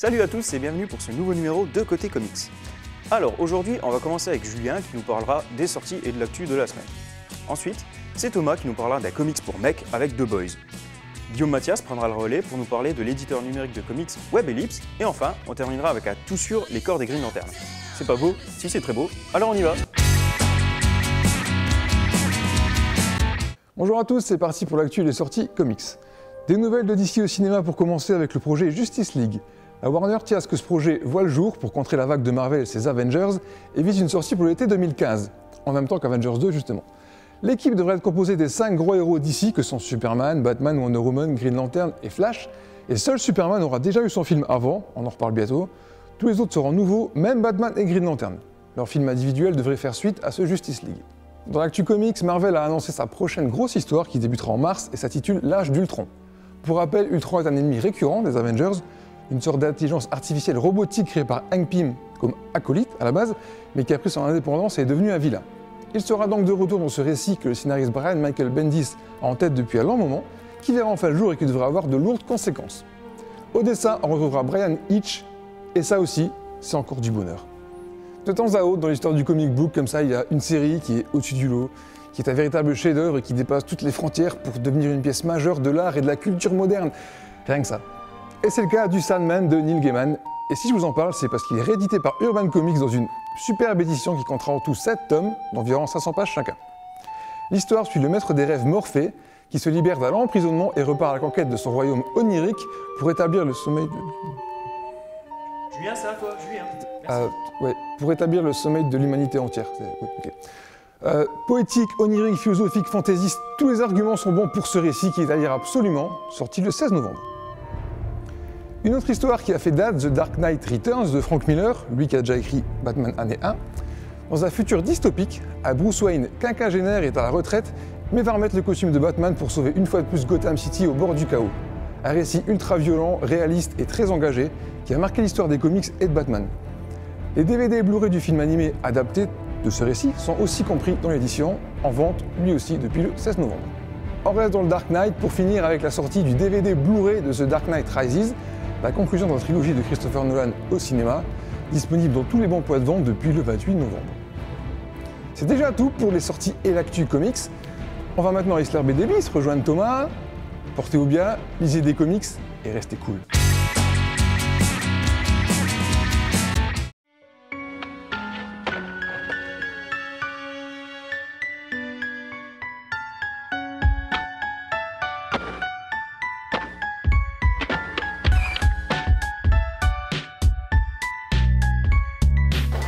Salut à tous et bienvenue pour ce nouveau numéro de Côté Comics. Alors aujourd'hui, on va commencer avec Julien qui nous parlera des sorties et de l'actu de la semaine. Ensuite, c'est Thomas qui nous parlera d'un comics pour mecs avec The Boys. Guillaume Mathias prendra le relais pour nous parler de l'éditeur numérique de comics Web Ellipse. Et enfin, on terminera avec à tout sûr les corps des Green Lantern. C'est pas beau? Si, c'est très beau. Alors on y va. Bonjour à tous, c'est parti pour l'actu des sorties comics. Des nouvelles de DC au cinéma pour commencer avec le projet Justice League. La Warner tient à ce que ce projet voit le jour pour contrer la vague de Marvel et ses Avengers et vise une sortie pour l'été 2015, en même temps qu'Avengers 2 justement. L'équipe devrait être composée des 5 gros héros d'ici que sont Superman, Batman, Wonder Woman, Green Lantern et Flash, et seul Superman aura déjà eu son film avant, on en reparle bientôt. Tous les autres seront nouveaux, même Batman et Green Lantern. Leur film individuel devrait faire suite à ce Justice League. Dans l'actu comics, Marvel a annoncé sa prochaine grosse histoire qui débutera en mars et s'intitule L'Âge d'Ultron. Pour rappel, Ultron est un ennemi récurrent des Avengers, une sorte d'intelligence artificielle robotique créée par Hank Pym comme acolyte à la base, mais qui a pris son indépendance et est devenu un vilain. Il sera donc de retour dans ce récit que le scénariste Brian Michael Bendis a en tête depuis un long moment, qui verra enfin le jour et qui devrait avoir de lourdes conséquences. Au dessin, on retrouvera Brian Hitch, et ça aussi, c'est encore du bonheur. De temps à autre, dans l'histoire du comic book, comme ça, il y a une série qui est au-dessus du lot, qui est un véritable chef-d'œuvre et qui dépasse toutes les frontières pour devenir une pièce majeure de l'art et de la culture moderne. Rien que ça. Et c'est le cas du Sandman de Neil Gaiman. Et si je vous en parle, c'est parce qu'il est réédité par Urban Comics dans une superbe édition qui comptera en tout 7 tomes, d'environ 500 pages chacun. L'histoire suit le maître des rêves Morphée, qui se libère d'un long emprisonnement et repart à la conquête de son royaume onirique pour établir le sommeil de... Julien, c'est à toi, Julien. Pour établir le sommeil de l'humanité entière. Oui, okay. Poétique, onirique, philosophique, fantaisiste, tous les arguments sont bons pour ce récit qui est à lire absolument, sorti le 16 novembre. Une autre histoire qui a fait date, The Dark Knight Returns de Frank Miller, lui qui a déjà écrit Batman année 1. Dans un futur dystopique, Bruce Wayne, quinquagénaire, est à la retraite, mais va remettre le costume de Batman pour sauver une fois de plus Gotham City au bord du chaos. Un récit ultra violent, réaliste et très engagé qui a marqué l'histoire des comics et de Batman. Les DVD et Blu-ray du film animé adapté de ce récit sont aussi compris dans l'édition, en vente lui aussi depuis le 16 novembre. On reste dans le Dark Knight pour finir avec la sortie du DVD Blu-ray de The Dark Knight Rises, la conclusion de la trilogie de Christopher Nolan au cinéma, disponible dans tous les bons points de vente depuis le 28 novembre. C'est déjà tout pour les sorties et l'actu comics. On va maintenant à Isler BDB, rejoindre Thomas. Portez-vous bien, lisez des comics et restez cool.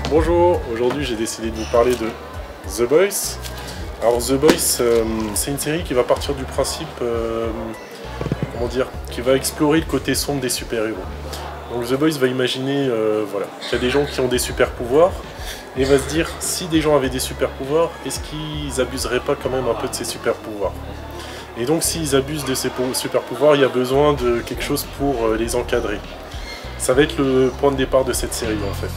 Bonjour, aujourd'hui j'ai décidé de vous parler de The Boys. Alors The Boys, c'est une série qui va partir du principe, qui va explorer le côté sombre des super-héros. Donc The Boys va imaginer qu'il y a des gens qui ont des super-pouvoirs, et va se dire, si des gens avaient des super-pouvoirs, est-ce qu'ils abuseraient pas quand même un peu de ces super-pouvoirs? Et donc s'ils abusent de ces super-pouvoirs, il y a besoin de quelque chose pour les encadrer. Ça va être le point de départ de cette série en fait.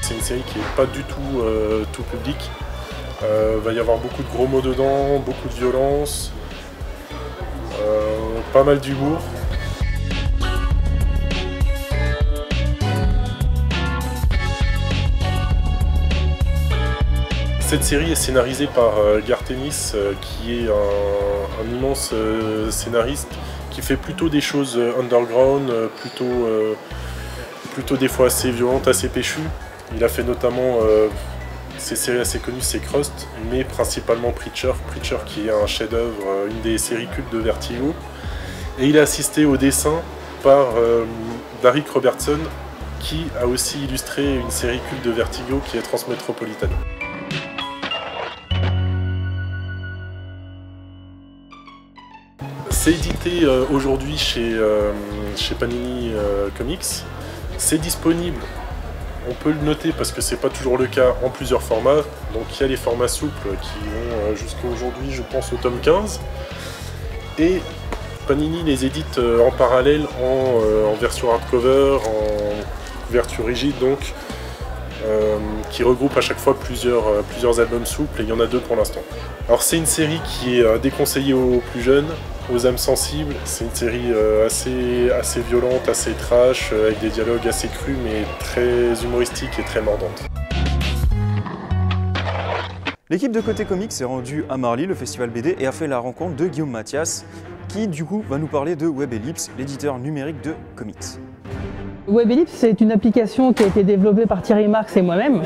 C'est une série qui n'est pas du tout tout public. Va y avoir beaucoup de gros mots dedans, beaucoup de violence, pas mal d'humour. Cette série est scénarisée par Garth Ennis, qui est un immense scénariste qui fait plutôt des choses underground, plutôt des fois assez violentes, assez péchues. Il a fait notamment ces séries assez connues, c'est Crust, mais principalement Preacher qui est un chef-d'œuvre, une des séries cultes de Vertigo. Et il est assisté au dessin par Darick Robertson, qui a aussi illustré une série culte de Vertigo qui est Transmetropolitan. C'est édité aujourd'hui chez Panini Comics. C'est disponible, on peut le noter parce que c'est pas toujours le cas, en plusieurs formats. Donc il y a les formats souples qui vont jusqu'à aujourd'hui, je pense, au tome 15. Et Panini les édite en parallèle en version hardcover, en couverture rigide donc, qui regroupe à chaque fois plusieurs albums souples, et il y en a 2 pour l'instant. Alors c'est une série qui est déconseillée aux plus jeunes, aux âmes sensibles. C'est une série assez violente, assez trash, avec des dialogues assez crus, mais très humoristiques et très mordantes. L'équipe de Côté Comics s'est rendue à Marly, le festival BD, et a fait la rencontre de Guillaume Mathias, qui du coup va nous parler de WebEllipse, l'éditeur numérique de comics. WebEllipse, c'est une application qui a été développée par Thierry Marx et moi-même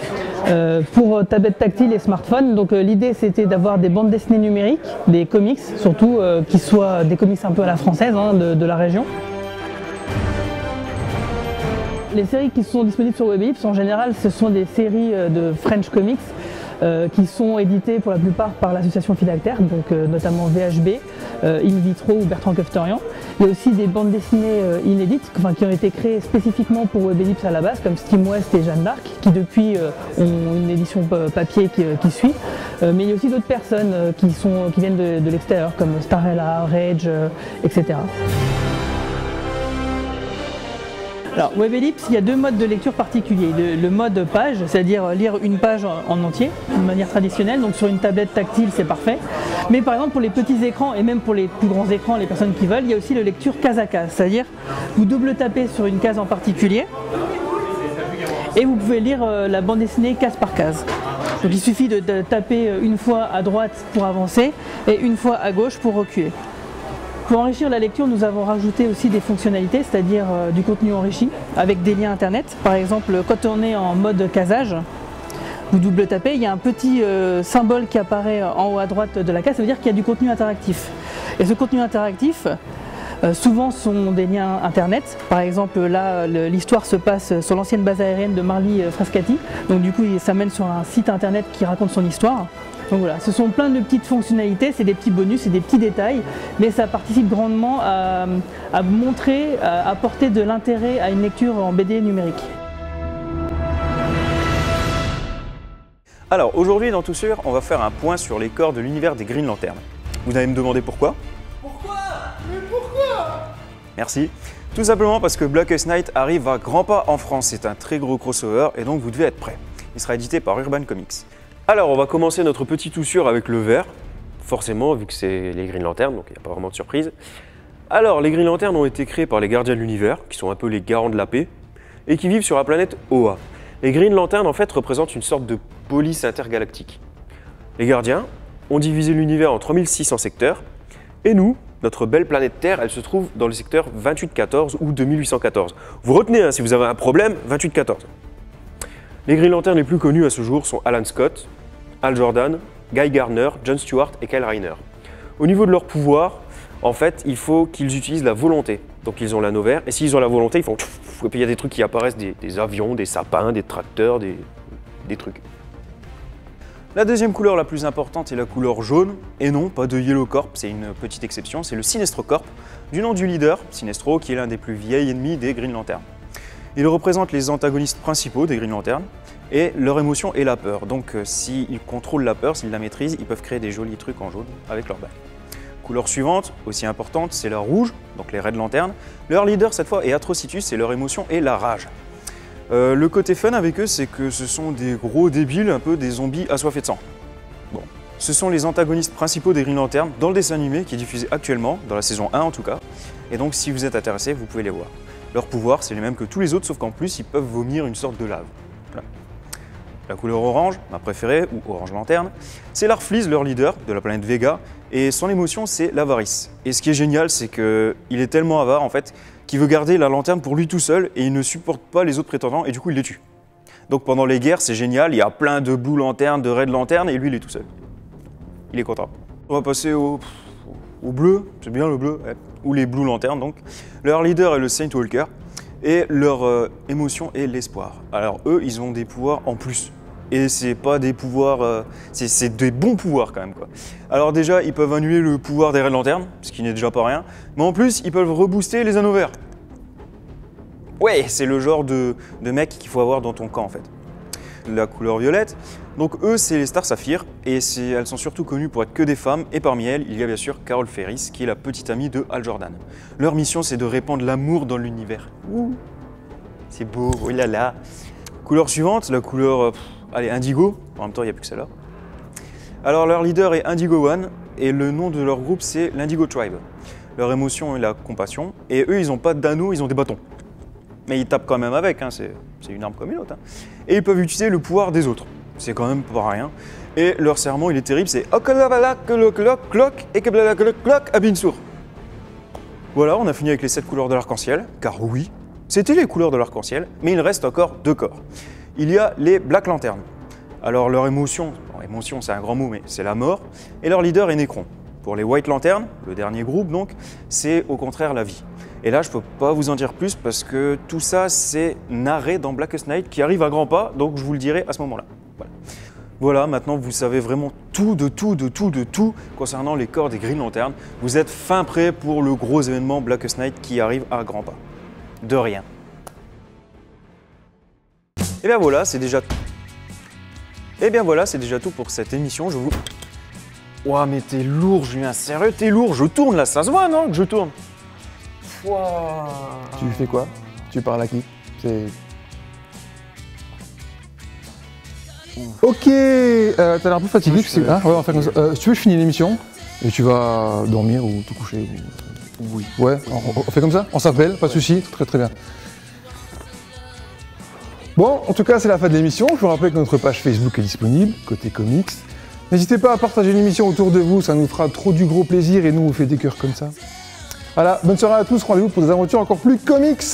pour tablettes tactiles et smartphones. Donc l'idée c'était d'avoir des bandes dessinées numériques, des comics surtout, qui soient des comics un peu à la française de la région. Les séries qui sont disponibles sur WebEllipse en général ce sont des séries de French Comics qui sont éditées pour la plupart par l'association Philactère, donc notamment VHB, In Vitro ou Bertrand Kefterian. Il y a aussi des bandes dessinées inédites qui ont été créées spécifiquement pour WebEllipse à la base, comme Steam West et Jeanne d'Arc, qui depuis ont une édition papier qui suit. Mais il y a aussi d'autres personnes qui viennent de l'extérieur, comme Starella, Rage, etc. Alors, WebEllipse, il y a 2 modes de lecture particuliers. Le mode page, c'est-à-dire lire une page en entier, de manière traditionnelle, donc sur une tablette tactile, c'est parfait. Mais par exemple, pour les petits écrans et même pour les plus grands écrans, les personnes qui veulent, il y a aussi la lecture case à case, c'est-à-dire vous double-tapez sur une case en particulier et vous pouvez lire la bande dessinée case par case. Donc il suffit de taper une fois à droite pour avancer et une fois à gauche pour reculer. Pour enrichir la lecture, nous avons rajouté aussi des fonctionnalités, c'est-à-dire du contenu enrichi avec des liens internet. Par exemple, quand on est en mode casage, vous double tapez, il y a un petit symbole qui apparaît en haut à droite de la case, ça veut dire qu'il y a du contenu interactif. Et ce contenu interactif, souvent sont des liens internet. Par exemple, là, l'histoire se passe sur l'ancienne base aérienne de Marly-Frascati. Donc du coup, ça mène sur un site internet qui raconte son histoire. Donc voilà, ce sont plein de petites fonctionnalités, c'est des petits bonus, c'est des petits détails, mais ça participe grandement à montrer, à apporter de l'intérêt à une lecture en BD numérique. Alors aujourd'hui dans Tout Sur, on va faire un point sur les corps de l'univers des Green Lantern. Vous allez me demander pourquoi? Pourquoi? Mais pourquoi? Merci. Tout simplement parce que Blackest Night arrive à grands pas en France. C'est un très gros crossover et donc vous devez être prêts. Il sera édité par Urban Comics. Alors, on va commencer notre petit Tout Sur avec le vert, forcément, vu que c'est les Green Lantern, donc il n'y a pas vraiment de surprise. Alors, les Green Lantern ont été créés par les gardiens de l'univers, qui sont un peu les garants de la paix, et qui vivent sur la planète Oa. Les Green Lantern, en fait, représentent une sorte de police intergalactique. Les gardiens ont divisé l'univers en 3600 secteurs, et nous, notre belle planète Terre, elle se trouve dans le secteur 2814 ou 2814. Vous retenez, hein, si vous avez un problème, 2814. Les Green Lantern les plus connus à ce jour sont Alan Scott, Hal Jordan, Guy Gardner, John Stewart et Kyle Rayner. Au niveau de leur pouvoir, en fait, il faut qu'ils utilisent la volonté. Donc ils ont l'anneau vert, et s'ils ont la volonté, ils font tchouf, et puis il y a des trucs qui apparaissent, des avions, des sapins, des tracteurs, des trucs. La deuxième couleur la plus importante est la couleur jaune, et non, pas de Yellow Corp, c'est une petite exception, c'est le Sinestro Corp, du nom du leader, Sinestro, qui est l'un des plus vieils ennemis des Green Lantern. Il représente les antagonistes principaux des Green Lantern, et leur émotion est la peur. Donc s'ils contrôlent la peur, s'ils la maîtrisent, ils peuvent créer des jolis trucs en jaune avec leur bague. Couleur suivante, aussi importante, c'est la rouge, donc les Red Lantern. Leur leader cette fois est Atrocitus et leur émotion est la rage. Le côté fun avec eux, c'est que ce sont des gros débiles, un peu des zombies assoiffés de sang. Bon. Ce sont les antagonistes principaux des Green Lantern dans le dessin animé qui est diffusé actuellement, dans la saison 1 en tout cas. Et donc si vous êtes intéressé, vous pouvez les voir. Leurs pouvoirs, c'est les mêmes que tous les autres, sauf qu'en plus, ils peuvent vomir une sorte de lave. Voilà. La couleur orange, ma préférée, ou orange lanterne, c'est Larfleeze, leur leader de la planète Vega, et son émotion, c'est l'avarice. Et ce qui est génial, c'est qu'il est tellement avare, en fait, qu'il veut garder la lanterne pour lui tout seul, et il ne supporte pas les autres prétendants, et du coup, il les tue. Donc pendant les guerres, c'est génial, il y a plein de Blue Lantern, de Red Lantern, et lui, il est tout seul. Il est content. On va passer au bleu, c'est bien le bleu, ouais. Ou les Blue Lantern, donc. Leur leader est le Saint Walker, et leur émotion est l'espoir. Alors eux, ils ont des pouvoirs en plus. Et c'est pas des pouvoirs, c'est des bons pouvoirs quand même, quoi. Alors déjà, ils peuvent annuler le pouvoir des Red Lantern, ce qui n'est déjà pas rien, mais en plus, ils peuvent rebooster les anneaux verts. Ouais, c'est le genre de mec qu'il faut avoir dans ton camp en fait. La couleur violette, donc eux, c'est les Star Sapphire, et elles sont surtout connues pour être que des femmes, et parmi elles, il y a bien sûr Carol Ferris, qui est la petite amie de Hal Jordan. Leur mission, c'est de répandre l'amour dans l'univers. Ouh, c'est beau, oh là là. Couleur suivante, la couleur allez, indigo, en même temps il n'y a plus que celle-là. Alors leur leader est Indigo One et le nom de leur groupe c'est l'Indigo Tribe. Leur émotion est la compassion et eux ils n'ont pas d'anneaux, ils ont des bâtons. Mais ils tapent quand même avec, hein, c'est une arme comme une autre. Hein. Et ils peuvent utiliser le pouvoir des autres, c'est quand même pas rien. Et leur serment il est terrible, c'est Abinsur. Voilà, on a fini avec les 7 couleurs de l'arc-en-ciel, car oui, c'était les couleurs de l'arc-en-ciel, mais il reste encore 2 corps. Il y a les Black Lanterns. Alors leur émotion, bon, émotion c'est un grand mot, mais c'est la mort, et leur leader est Necron. Pour les White Lanterns, le dernier groupe donc, c'est au contraire la vie. Et là je peux pas vous en dire plus parce que tout ça c'est narré dans Blackest Night qui arrive à grands pas, donc je vous le dirai à ce moment-là. Voilà, maintenant vous savez vraiment tout concernant les corps des Green Lanterns. Vous êtes fin prêt pour le gros événement Blackest Night qui arrive à grands pas. De rien. Et bien voilà, c'est déjà tout. Et bien voilà, c'est déjà tout pour cette émission. Je vous... Ouah, mais t'es lourd, Julien, sérieux, t'es lourd. Je tourne là, ça se voit, non, que je tourne. Ouah. Tu fais quoi? Tu parles à qui? Ok, t'as l'air un peu fatigué, tu sais. Hein, ouais, on va faire comme ça. Si tu veux, je finis l'émission et tu vas dormir ou te coucher. Oui. Ouais, on fait comme ça? On s'appelle, pas de soucis, très très bien. Bon, en tout cas, c'est la fin de l'émission. Je vous rappelle que notre page Facebook est disponible, côté comics. N'hésitez pas à partager l'émission autour de vous, ça nous fera trop du gros plaisir et nous on fait des cœurs comme ça. Voilà, bonne soirée à tous, rendez-vous pour des aventures encore plus comics.